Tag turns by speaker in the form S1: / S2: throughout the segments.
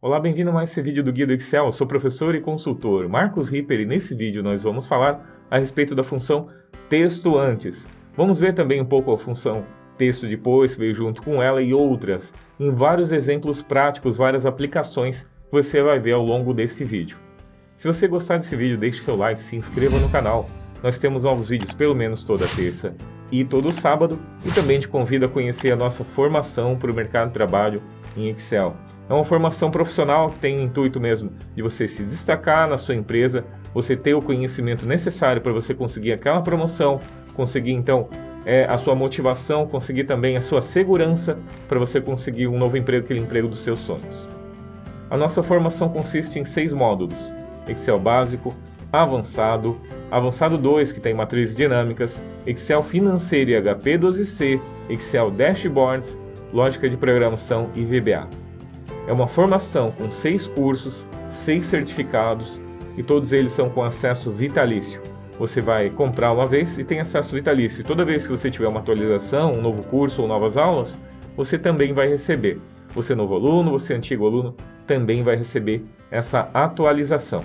S1: Olá, bem-vindo a mais esse vídeo do Guia do Excel. Eu sou professor e consultor Marcos Ripper e nesse vídeo nós vamos falar a respeito da função texto antes. Vamos ver também um pouco a função texto depois, que veio junto com ela, e outras, em vários exemplos práticos, várias aplicações que você vai ver ao longo desse vídeo. Se você gostar desse vídeo, deixe seu like, se inscreva no canal. Nós temos novos vídeos pelo menos toda terça e todo sábado, e também te convido a conhecer a nossa formação para o mercado de trabalho em Excel. É uma formação profissional que tem o intuito mesmo de você se destacar na sua empresa, você ter o conhecimento necessário para você conseguir aquela promoção, conseguir então a sua motivação, conseguir também a sua segurança para você conseguir um novo emprego, aquele emprego dos seus sonhos. A nossa formação consiste em 6 módulos: Excel básico, avançado, avançado 2 que tem matrizes dinâmicas, Excel financeiro e HP12C, Excel dashboards, lógica de programação e VBA. É uma formação com 6 cursos, 6 certificados e todos eles são com acesso vitalício. Você vai comprar uma vez e tem acesso vitalício. Toda vez que você tiver uma atualização, um novo curso ou novas aulas, você também vai receber. Você novo aluno, você antigo aluno, também vai receber essa atualização.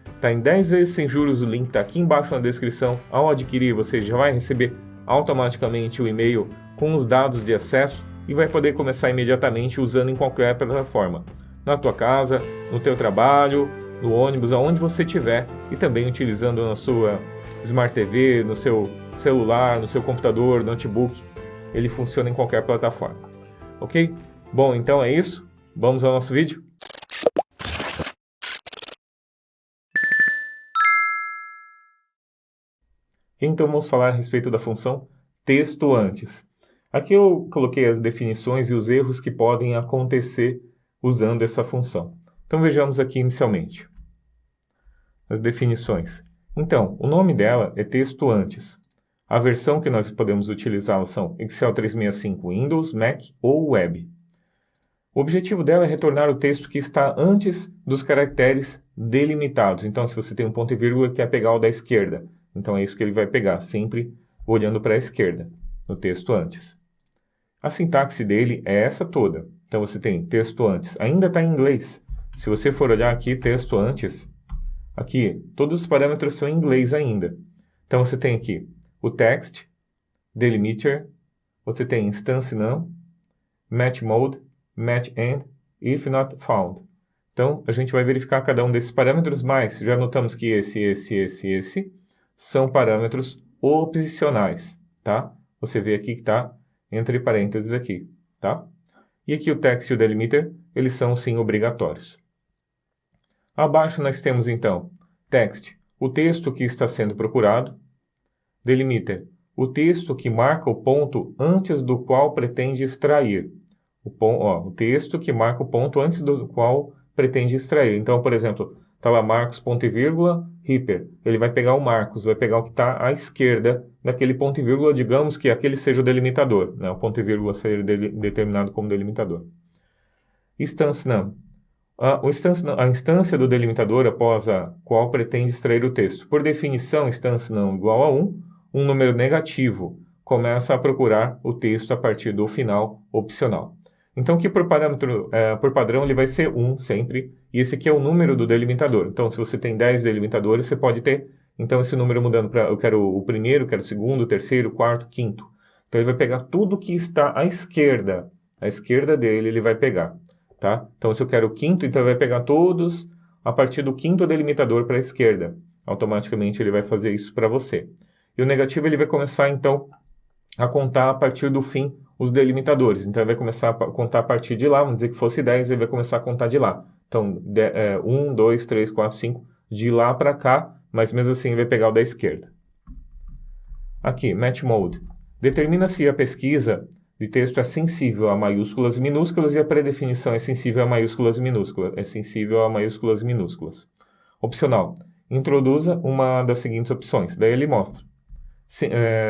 S1: Está em 10 vezes sem juros, o link está aqui embaixo na descrição. Ao adquirir, você já vai receber automaticamente o e-mail com os dados de acesso e vai poder começar imediatamente usando em qualquer plataforma. Na tua casa, no teu trabalho, no ônibus, aonde você estiver, e também utilizando na sua Smart TV, no seu celular, no seu computador, notebook. Ele funciona em qualquer plataforma. Ok? Bom, então é isso. Vamos ao nosso vídeo? Então vamos falar a respeito da função texto antes. Aqui eu coloquei as definições e os erros que podem acontecer usando essa função. Então vejamos aqui inicialmente as definições. Então, o nome dela é texto antes. A versão que nós podemos utilizar são Excel 365 Windows, Mac ou Web. O objetivo dela é retornar o texto que está antes dos caracteres delimitados. Então, se você tem um ponto e vírgula, quer pegar o da esquerda. Então é isso que ele vai pegar, sempre olhando para a esquerda, no texto antes. A sintaxe dele é essa toda. Então você tem texto antes, ainda está em inglês. Se você for olhar aqui, texto antes, aqui, todos os parâmetros são em inglês ainda. Então você tem aqui o text, delimiter, você tem instance none, match mode, match end, if not found. Então a gente vai verificar cada um desses parâmetros, mas já notamos que esse são parâmetros opcionais, tá? Você vê aqui que está entre parênteses aqui, tá? E aqui o text e o delimiter, eles são sim obrigatórios. Abaixo nós temos então text, o texto que está sendo procurado, delimiter, o texto que marca o ponto antes do qual pretende extrair. O texto que marca o ponto antes do qual pretende extrair. Então, por exemplo, está lá Marcos, ponto e vírgula, Ripper. Ele vai pegar o Marcos, vai pegar o que está à esquerda daquele ponto e vírgula, digamos que aquele seja o delimitador, né? O ponto e vírgula seja determinado como delimitador. Instance none. A instância do delimitador após a qual pretende extrair o texto. Por definição, instance none igual a 1, um número negativo começa a procurar o texto a partir do final opcional. Então, que por padrão ele vai ser 1 sempre, e esse aqui é o número do delimitador. Então, se você tem 10 delimitadores, você pode ter, então, esse número mudando para, eu quero o primeiro, quero o segundo, o terceiro, o quarto, quinto. Então, ele vai pegar tudo que está à esquerda dele, ele vai pegar, tá? Então, se eu quero o quinto, então ele vai pegar todos a partir do quinto delimitador para a esquerda. Automaticamente, ele vai fazer isso para você. E o negativo, ele vai começar, então, a contar a partir do fim os delimitadores. Então, ele vai começar a contar a partir de lá, vamos dizer que fosse 10, ele vai começar a contar de lá. Então, 1, 2, 3, 4, 5, de lá para cá, mas mesmo assim ele vai pegar o da esquerda. Aqui, match mode. Determina se a pesquisa de texto é sensível a maiúsculas e minúsculas e a predefinição é sensível a maiúsculas e minúsculas. É sensível a maiúsculas e minúsculas. Opcional. Introduza uma das seguintes opções. Daí ele mostra.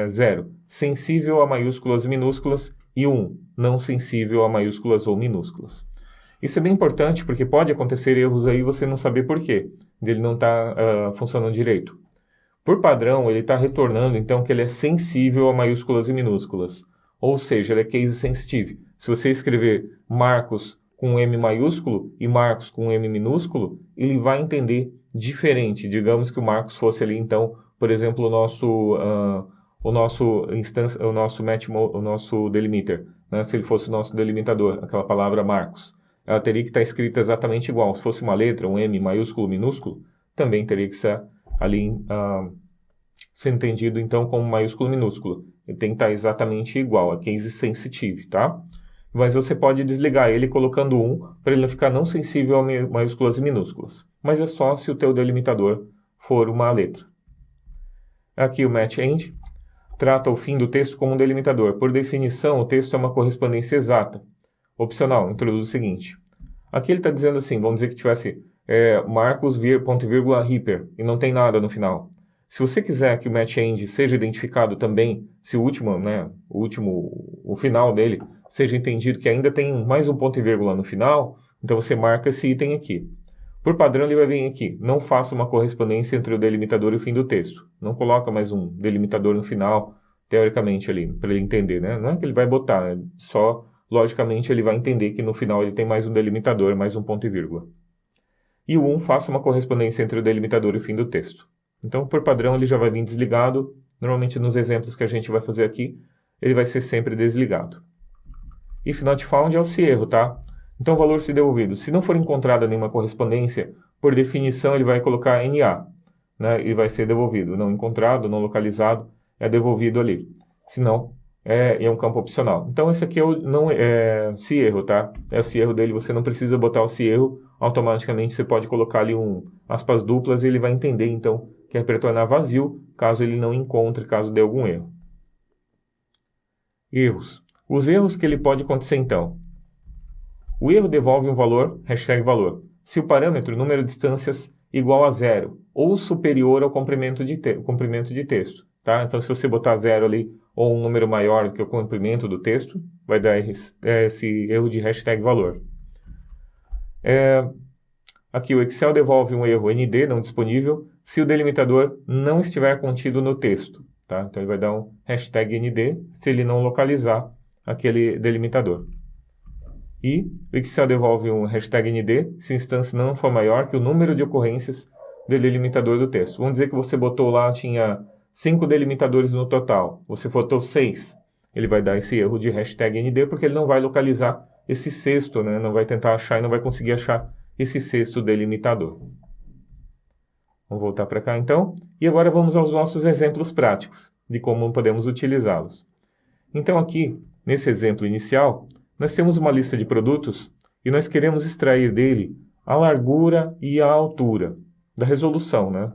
S1: 0. Sensível a maiúsculas e minúsculas. E 1. Não sensível a maiúsculas ou minúsculas. Isso é bem importante porque pode acontecer erros aí e você não saber por quê. Ele não está funcionando direito. Por padrão, ele está retornando então que ele é sensível a maiúsculas e minúsculas. Ou seja, ele é case sensitive. Se você escrever Marcos com M maiúsculo e Marcos com M minúsculo, ele vai entender diferente. Digamos que o Marcos fosse ali, então, por exemplo, o nosso delimiter, né? Se ele fosse o nosso delimitador, aquela palavra Marcos, ela teria que estar escrita exatamente igual. Se fosse uma letra, um M maiúsculo, minúsculo, também teria que ser ali ser entendido então como maiúsculo, minúsculo. Ele tem que estar exatamente igual, a case sensitive, tá? Mas você pode desligar ele colocando 1 para ele não ficar não sensível a maiúsculas e minúsculas. Mas é só se o teu delimitador for uma letra. Aqui o match end trata o fim do texto como um delimitador. Por definição, o texto é uma correspondência exata. Opcional, introduz o seguinte. Aqui ele está dizendo assim, vamos dizer que tivesse Marcos, ponto e vírgula, Reaper, e não tem nada no final. Se você quiser que o match end seja identificado também, se o último, o final dele, seja entendido que ainda tem mais um ponto e vírgula no final, então você marca esse item aqui. Por padrão ele vai vir aqui, não faça uma correspondência entre o delimitador e o fim do texto. Não coloca mais um delimitador no final, teoricamente ali, para ele entender, né? Não é que ele vai botar, só logicamente ele vai entender que no final ele tem mais um delimitador, mais um ponto e vírgula. E o 1 faça uma correspondência entre o delimitador e o fim do texto. Então, por padrão, ele já vai vir desligado. Normalmente, nos exemplos que a gente vai fazer aqui, ele vai ser sempre desligado. If not found é o se erro, tá? Então, o valor se devolvido. Se não for encontrada nenhuma correspondência, por definição, ele vai colocar NA, né? E vai ser devolvido. Não encontrado, não localizado, é devolvido ali. Se não, é um campo opcional. Então, esse aqui é se erro, tá? É o se erro dele, você não precisa botar o se erro. Automaticamente, você pode colocar ali aspas duplas e ele vai entender, então, que é para retornar vazio, caso ele não encontre, caso dê algum erro. Erros. Os erros que ele pode acontecer, então. O erro devolve um valor, #valor, se o parâmetro, número de instâncias, igual a 0 ou superior ao comprimento de texto. Tá? Então, se você botar 0 ali, ou um número maior do que o comprimento do texto, vai dar esse erro de #valor. Aqui o Excel devolve um erro ND, não disponível, se o delimitador não estiver contido no texto. Tá? Então ele vai dar um #ND se ele não localizar aquele delimitador. E o Excel devolve um #ND se a instância não for maior que o número de ocorrências do delimitador do texto. Vamos dizer que você botou lá, tinha 5 delimitadores no total, você botou 6. Ele vai dar esse erro de #ND porque ele não vai localizar esse sexto, né? Não vai tentar achar e não vai conseguir achar esse sexto delimitador. Vamos voltar para cá então. E agora vamos aos nossos exemplos práticos de como podemos utilizá-los. Então aqui, nesse exemplo inicial, nós temos uma lista de produtos e nós queremos extrair dele a largura e a altura da resolução, né?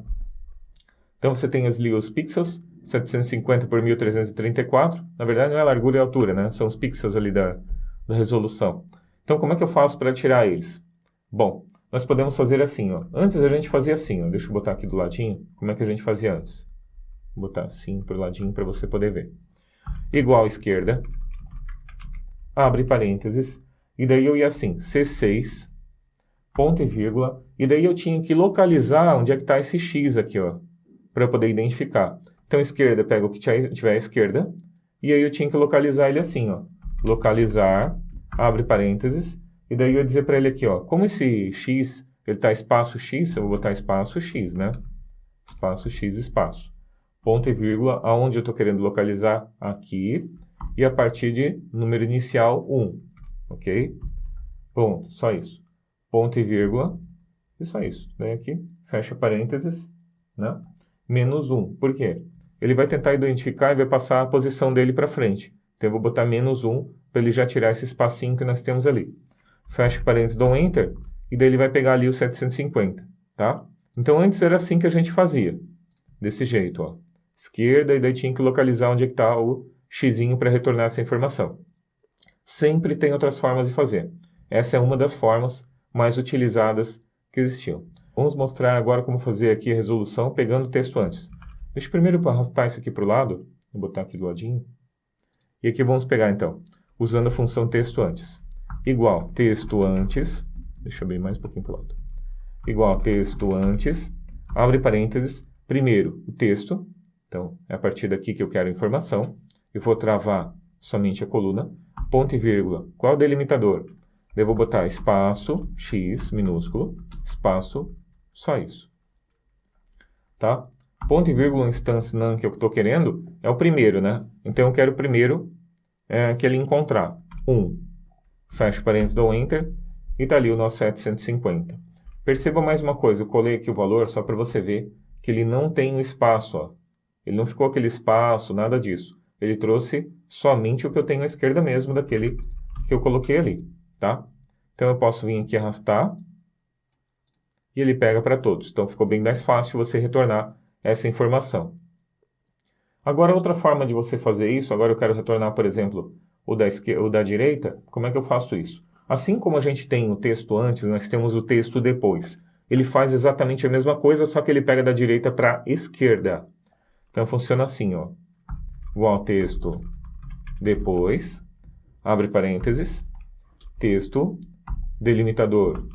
S1: Então você tem ali os pixels, 750 por 1334. Na verdade não é a largura e a altura, né? São os pixels ali da resolução. Então como é que eu faço para tirar eles? Bom, nós podemos fazer assim, ó. Antes a gente fazia assim, ó. Deixa eu botar aqui do ladinho. Como é que a gente fazia antes? Vou botar assim pro ladinho para você poder ver. Igual esquerda. Abre parênteses. E daí eu ia assim, C6, ponto e vírgula. E daí eu tinha que localizar onde é que está esse X aqui, ó. Para eu poder identificar. Então esquerda, pega o que tiver à esquerda. E aí eu tinha que localizar ele assim, ó. Localizar, abre parênteses. E daí eu ia dizer para ele aqui, ó, como esse X, ele está espaço X, eu vou botar espaço X, né? Espaço X, espaço. Ponto e vírgula, aonde eu estou querendo localizar? Aqui. E a partir de número inicial 1. Ok? Ponto, só isso. Ponto e vírgula, e só isso. Daí aqui, fecha parênteses, né? Menos 1. Por quê? Ele vai tentar identificar e vai passar a posição dele para frente. Então eu vou botar menos 1 para ele já tirar esse espacinho que nós temos ali. Fecha parênteses, dou Enter, e daí ele vai pegar ali o 750, tá? Então antes era assim que a gente fazia, desse jeito, ó. Esquerda, e daí tinha que localizar onde é que está o xizinho para retornar essa informação. Sempre tem outras formas de fazer. Essa é uma das formas mais utilizadas que existiam. Vamos mostrar agora como fazer aqui a resolução pegando o texto antes. Deixa eu primeiro arrastar isso aqui para o lado, vou botar aqui do ladinho. E aqui vamos pegar então, usando a função texto antes. Igual texto antes, deixa eu abrir mais um pouquinho para o lado. Igual texto antes, abre parênteses, primeiro o texto, então é a partir daqui que eu quero a informação, eu vou travar somente a coluna, ponto e vírgula, qual é o delimitador? Daí eu vou botar espaço, x, minúsculo, espaço, só isso. Tá? Ponto e vírgula instância num que eu estou querendo é o primeiro, né? Então eu quero o primeiro que ele encontrar. 1. Fecha parênteses, dou Enter. E está ali o nosso 750. Perceba mais uma coisa, eu colei aqui o valor só para você ver que ele não tem o espaço. Ó. Ele não ficou aquele espaço, nada disso. Ele trouxe somente o que eu tenho à esquerda mesmo daquele que eu coloquei ali. Tá? Então eu posso vir aqui arrastar e ele pega para todos. Então ficou bem mais fácil você retornar essa informação. Agora outra forma de você fazer isso, agora eu quero retornar, por exemplo, o da direita, como é que eu faço isso? Assim como a gente tem o texto antes, nós temos o texto depois. Ele faz exatamente a mesma coisa, só que ele pega da direita para a esquerda. Então funciona assim, ó. Igual texto depois, abre parênteses, texto, delimitador,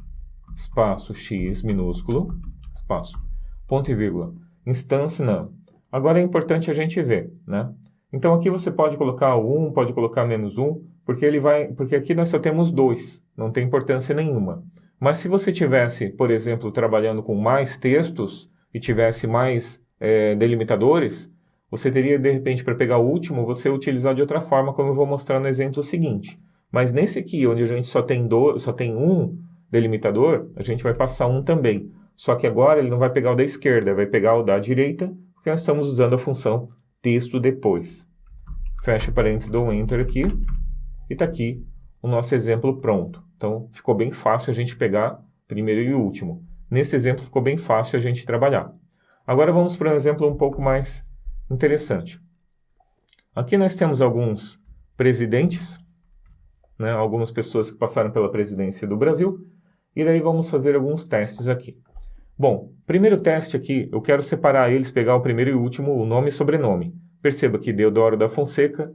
S1: espaço x minúsculo, espaço, ponto e vírgula, instância não. Agora é importante a gente ver, né? Então aqui você pode colocar o 1, pode colocar menos 1, porque aqui nós só temos 2, não tem importância nenhuma. Mas se você tivesse, por exemplo, trabalhando com mais textos e tivesse mais delimitadores, você teria, de repente, para pegar o último, você utilizar de outra forma, como eu vou mostrar no exemplo seguinte. Mas nesse aqui, onde a gente só tem um delimitador, a gente vai passar um também. Só que agora ele não vai pegar o da esquerda, vai pegar o da direita, porque nós estamos usando a função texto depois. Fecha parênteses, dou um Enter aqui, e está aqui o nosso exemplo pronto. Então, ficou bem fácil a gente pegar primeiro e o último. Nesse exemplo, ficou bem fácil a gente trabalhar. Agora vamos para um exemplo um pouco mais interessante. Aqui nós temos alguns presidentes, né, algumas pessoas que passaram pela presidência do Brasil, e daí vamos fazer alguns testes aqui. Bom, primeiro teste aqui, eu quero separar eles, pegar o primeiro e o último, o nome e sobrenome. Perceba que Deodoro da Fonseca,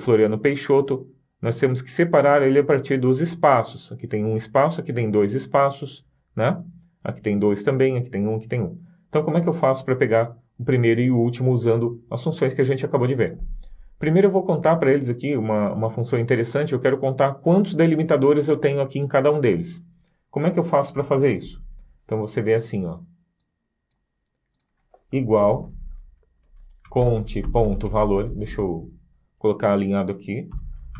S1: Floriano Peixoto, nós temos que separar ele a partir dos espaços. Aqui tem um espaço, aqui tem 2 espaços, né? Aqui tem 2 também, aqui tem 1, aqui tem 1. Então, como é que eu faço para pegar o primeiro e o último usando as funções que a gente acabou de ver? Primeiro eu vou contar para eles aqui uma função interessante, eu quero contar quantos delimitadores eu tenho aqui em cada um deles. Como é que eu faço para fazer isso? Então você vê assim, ó. Igual conte.valor, deixa eu colocar alinhado aqui,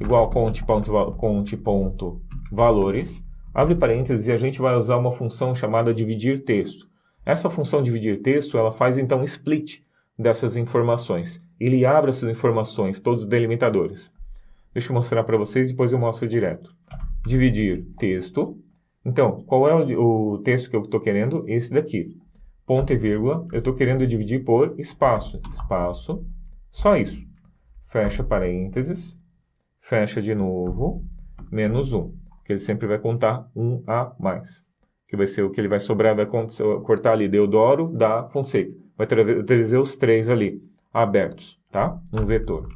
S1: igual conte.valores, abre parênteses e a gente vai usar uma função chamada dividir texto. Essa função dividir texto, ela faz então split dessas informações. Ele abre essas informações, todos os delimitadores. Deixa eu mostrar para vocês, depois eu mostro direto. Dividir texto. Então, qual é o texto que eu estou querendo? Esse daqui. Ponto e vírgula, eu estou querendo dividir por espaço. Espaço, só isso. Fecha parênteses, fecha de novo, menos 1. Que ele sempre vai contar 1 a mais. Que vai ser o que ele vai sobrar, vai cortar ali Deodoro da Fonseca. Vai trazer os 3 ali, abertos, tá? Um vetor.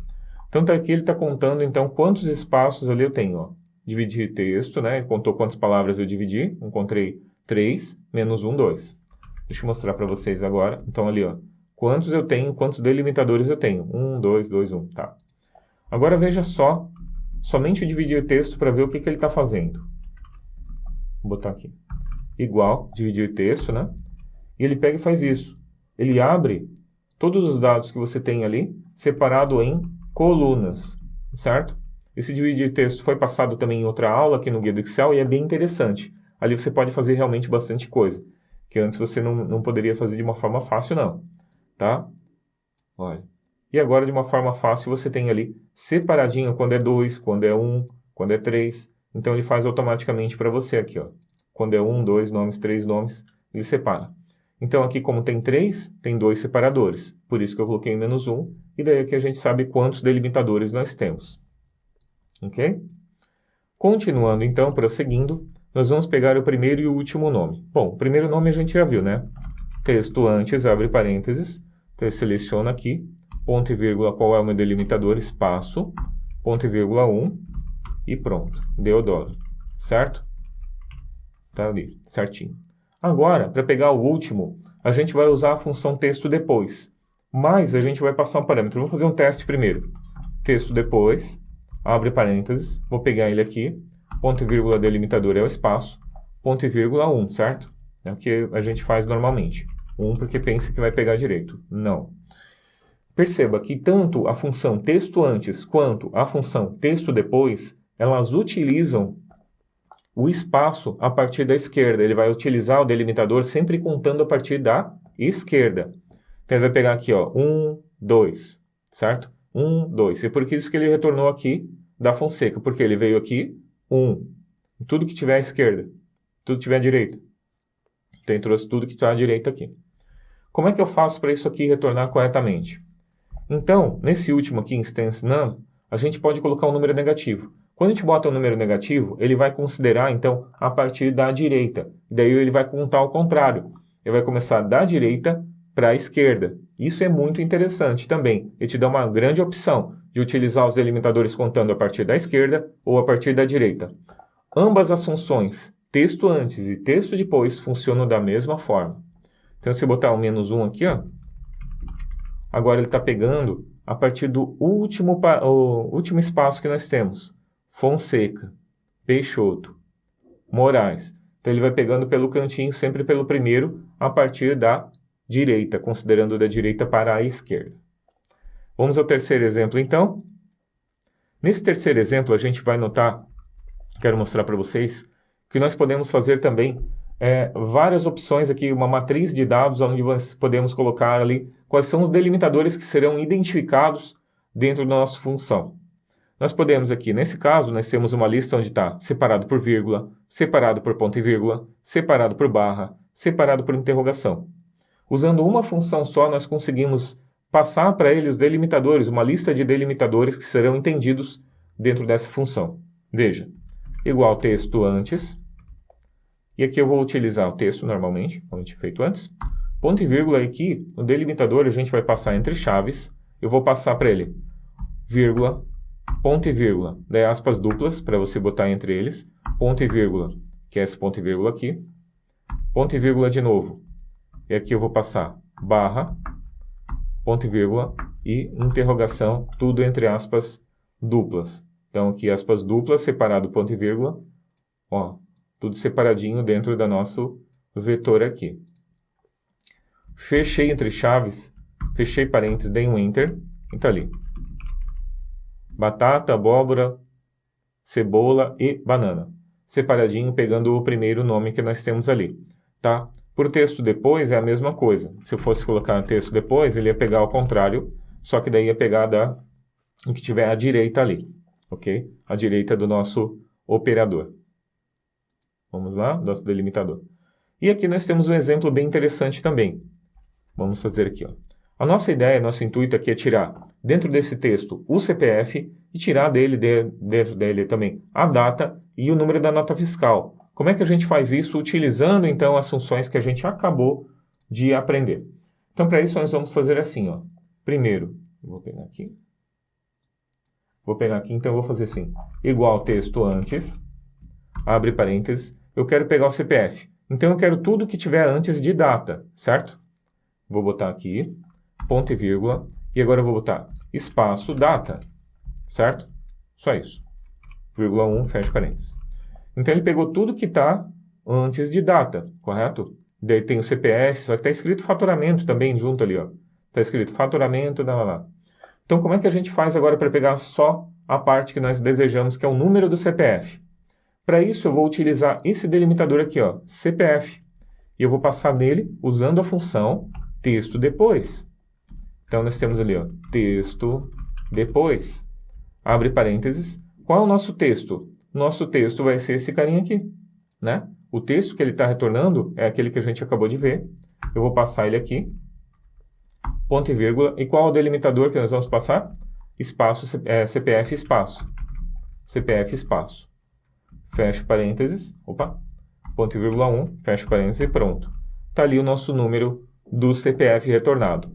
S1: Então, tá aqui ele está contando, então, quantos espaços ali eu tenho, ó. Dividir texto, né? Ele contou quantas palavras eu dividi. Encontrei 3, menos 1, 2. Deixa eu mostrar para vocês agora. Então, ali, ó. Quantos eu tenho, quantos delimitadores eu tenho? 1, 2, 2, 1. Tá. Agora, veja só. Somente dividir texto para ver o que ele está fazendo. Vou botar aqui. Igual, dividir texto, né? E ele pega e faz isso. Ele abre todos os dados que você tem ali, separado em colunas. Certo? Esse dividir texto foi passado também em outra aula aqui no Guia do Excel e é bem interessante. Ali você pode fazer realmente bastante coisa, que antes você não poderia fazer de uma forma fácil, não. Tá? Olha. E agora, de uma forma fácil, você tem ali separadinho quando é 2, quando é 1, quando é 3. Então, ele faz automaticamente para você aqui, ó. Quando é 1, 2 nomes, 3 nomes, ele separa. Então, aqui como tem 3, tem 2 separadores. Por isso que eu coloquei menos 1. E daí aqui a gente sabe quantos delimitadores nós temos. Ok? Continuando, então, prosseguindo, nós vamos pegar o primeiro e o último nome. Bom, o primeiro nome a gente já viu, né? Texto antes, abre parênteses. Então, eu seleciono aqui, ponto e vírgula, qual é o meu delimitador, espaço, ponto e vírgula 1, e pronto. Deodoro. Certo? Tá ali, certinho. Agora, para pegar o último, a gente vai usar a função texto depois. Mas a gente vai passar um parâmetro. Vamos fazer um teste primeiro. Texto depois, abre parênteses, vou pegar ele aqui, ponto e vírgula delimitador é o espaço, ponto e vírgula 1, certo? É o que a gente faz normalmente. 1 porque pensa que vai pegar direito. Não. Perceba que tanto a função texto antes quanto a função texto depois, elas utilizam o espaço a partir da esquerda. Ele vai utilizar o delimitador sempre contando a partir da esquerda. Então ele vai pegar aqui, ó, 1, 2, certo? 1, 2. E por isso que ele retornou aqui da Fonseca, porque ele veio aqui, 1. Tudo que tiver à esquerda, tudo que tiver à direita. Então ele trouxe tudo que está à direita aqui. Como é que eu faço para isso aqui retornar corretamente? Então, nesse último aqui, instance num, a gente pode colocar um número negativo. Quando a gente bota um número negativo, ele vai considerar, então, a partir da direita. Daí ele vai contar ao contrário. Ele vai começar da direita para a esquerda. Isso é muito interessante também. Ele te dá uma grande opção de utilizar os delimitadores contando a partir da esquerda ou a partir da direita. Ambas as funções, texto antes e texto depois, funcionam da mesma forma. Então, se eu botar o menos 1 aqui, ó, agora ele está pegando a partir do último espaço que nós temos. Fonseca, Peixoto, Moraes. Então ele vai pegando pelo cantinho, sempre pelo primeiro, a partir da direita, considerando da direita para a esquerda. Vamos ao terceiro exemplo, então. Nesse terceiro exemplo, a gente vai notar, quero mostrar para vocês, que nós podemos fazer também várias opções aqui, uma matriz de dados, onde nós podemos colocar ali quais são os delimitadores que serão identificados dentro da nossa função. Nós podemos aqui, nesse caso, nós temos uma lista onde está separado por vírgula, separado por ponto e vírgula, separado por barra, separado por interrogação. Usando uma função só, nós conseguimos passar para eles delimitadores, uma lista de delimitadores que serão entendidos dentro dessa função. Veja, igual texto antes, e aqui eu vou utilizar o texto normalmente, como a gente feito antes. Ponto e vírgula aqui, o delimitador a gente vai passar entre chaves, eu vou passar para ele vírgula, ponto e vírgula, daí aspas duplas, para você botar entre eles, ponto e vírgula, que é esse ponto e vírgula aqui, ponto e vírgula de novo, e aqui eu vou passar barra, ponto e vírgula, e interrogação, tudo entre aspas duplas. Então aqui aspas duplas, separado ponto e vírgula, ó, tudo separadinho dentro do nosso vetor aqui. Fechei entre chaves, fechei parênteses, dei um Enter, e está ali. Batata, abóbora, cebola e banana. Separadinho, pegando o primeiro nome que nós temos ali. Tá? Por texto depois é a mesma coisa. Se eu fosse colocar texto depois, ele ia pegar ao contrário, só que daí ia pegar o que tiver à direita ali. Ok? À direita do nosso operador. Vamos lá, nosso delimitador. E aqui nós temos um exemplo bem interessante também. Vamos fazer aqui, ó. A nossa ideia, nosso intuito aqui é tirar dentro desse texto o CPF e tirar dentro dele também a data e o número da nota fiscal. Como é que a gente faz isso? Utilizando então as funções que a gente acabou de aprender. Então para isso nós vamos fazer assim, ó. Primeiro, vou pegar aqui, então eu vou fazer assim, igual texto antes, abre parênteses, eu quero pegar o CPF. Então eu quero tudo que tiver antes de data, certo? Vou botar aqui, ponto e vírgula, e agora eu vou botar espaço data, certo? Só isso. Vírgula 1, fecha parênteses. Então ele pegou tudo que está antes de data, correto? Daí tem o CPF, só que está escrito faturamento também junto ali, ó. Está escrito faturamento, lá. Então como é que a gente faz agora para pegar só a parte que nós desejamos, que é o número do CPF? Para isso eu vou utilizar esse delimitador aqui, ó, CPF. E eu vou passar nele usando a função texto depois. Então nós temos ali, ó, texto depois. Abre parênteses. Qual é o nosso texto? Nosso texto vai ser esse carinha aqui, né? O texto que ele está retornando é aquele que a gente acabou de ver. Eu vou passar ele aqui. Ponto e vírgula. E qual é o delimitador que nós vamos passar? Espaço, CPF espaço. CPF espaço. Fecha parênteses. Opa. Ponto e vírgula 1. Fecha parênteses e pronto. Está ali o nosso número do CPF retornado.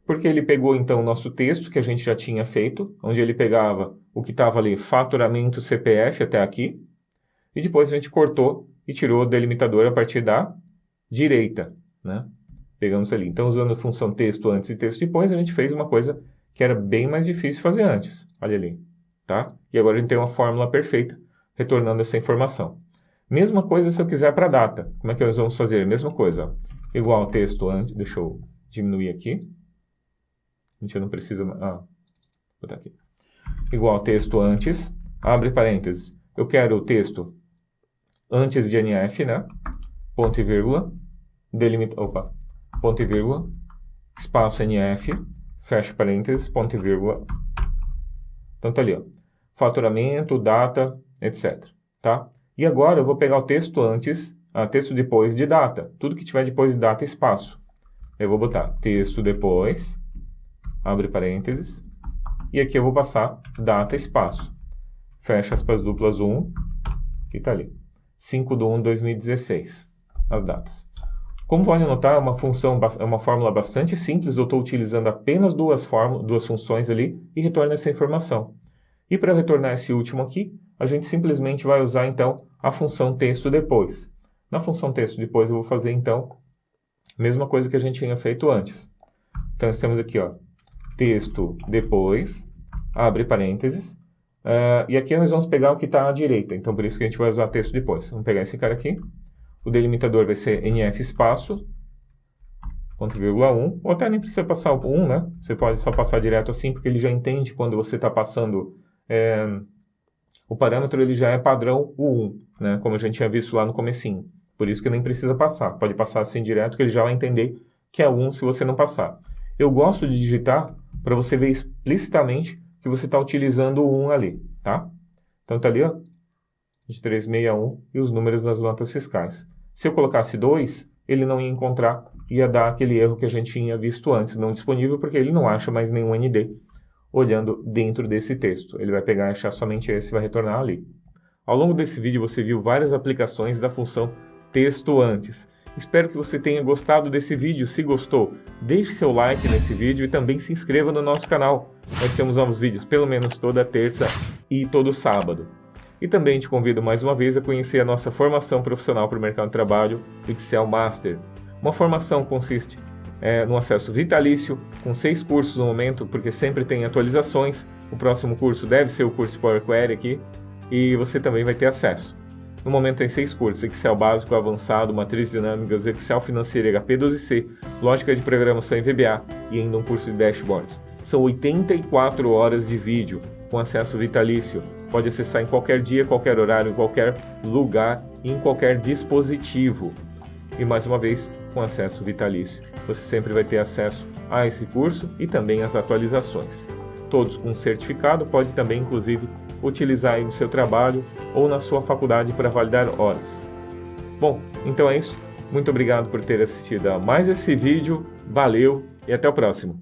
S1: Porque ele pegou então o nosso texto que a gente já tinha feito, onde ele pegava o que estava ali, faturamento CPF até aqui, e depois a gente cortou e tirou o delimitador a partir da direita, né? Pegamos ali. Então, usando a função texto antes e texto depois, a gente fez uma coisa que era bem mais difícil fazer antes. Olha ali, tá? E agora a gente tem uma fórmula perfeita retornando essa informação. Mesma coisa se eu quiser para a data. Como é que nós vamos fazer? Mesma coisa. Ó. Igual texto antes. Deixa eu diminuir aqui. A gente não precisa... vou botar aqui. Igual texto antes. Abre parênteses. Eu quero o texto antes de NF, né? Ponto e vírgula. Ponto e vírgula. Espaço NF. Fecha parênteses. Ponto e vírgula. Então tá ali, ó. Faturamento, data, etc. Tá? E agora eu vou pegar o texto antes, texto depois de data. Tudo que tiver depois de data, espaço. Eu vou botar texto depois, abre parênteses, e aqui eu vou passar data, espaço. Fecha aspas duplas 1, que está ali. 5/1/2016, as datas. Como pode notar, é uma fórmula bastante simples, eu estou utilizando apenas duas funções ali e retorno essa informação. E para retornar esse último aqui, a gente simplesmente vai usar, então, a função texto depois. Na função texto depois, eu vou fazer, então, a mesma coisa que a gente tinha feito antes. Então, nós temos aqui, ó, texto depois, abre parênteses, e aqui nós vamos pegar o que está à direita. Então, por isso que a gente vai usar texto depois. Vamos pegar esse cara aqui. O delimitador vai ser NF espaço, ponto vírgula 1, ou até nem precisa passar o 1, né? Você pode só passar direto assim, porque ele já entende quando você está passando... o parâmetro ele já é padrão o 1, né? Como a gente tinha visto lá no comecinho. Por isso que nem precisa passar. Pode passar assim direto, que ele já vai entender que é 1 se você não passar. Eu gosto de digitar para você ver explicitamente que você está utilizando o 1 ali, tá? Então tá ali, ó, 2361 e os números das notas fiscais. Se eu colocasse 2, ele não ia encontrar, ia dar aquele erro que a gente tinha visto antes, não disponível, porque ele não acha mais nenhum ND olhando dentro desse texto. Ele vai pegar e achar somente esse e vai retornar ali. Ao longo desse vídeo você viu várias aplicações da função texto antes. Espero que você tenha gostado desse vídeo. Se gostou, deixe seu like nesse vídeo e também se inscreva no nosso canal. Nós temos novos vídeos pelo menos toda terça e todo sábado. E também te convido mais uma vez a conhecer a nossa formação profissional para o mercado de trabalho, Excel Master. Uma formação consiste no acesso vitalício, com 6 cursos no momento, porque sempre tem atualizações. O próximo curso deve ser o curso Power Query aqui, e você também vai ter acesso. No momento tem 6 cursos: Excel básico, avançado, matrizes dinâmicas, Excel financeiro, HP12C, lógica de programação em VBA e ainda um curso de dashboards. São 84 horas de vídeo com acesso vitalício. Pode acessar em qualquer dia, qualquer horário, em qualquer lugar e em qualquer dispositivo. E mais uma vez, com acesso vitalício. Você sempre vai ter acesso a esse curso e também às atualizações. Todos com certificado, pode também, inclusive, utilizar aí no seu trabalho ou na sua faculdade para validar horas. Bom, então é isso. Muito obrigado por ter assistido a mais esse vídeo. Valeu e até o próximo.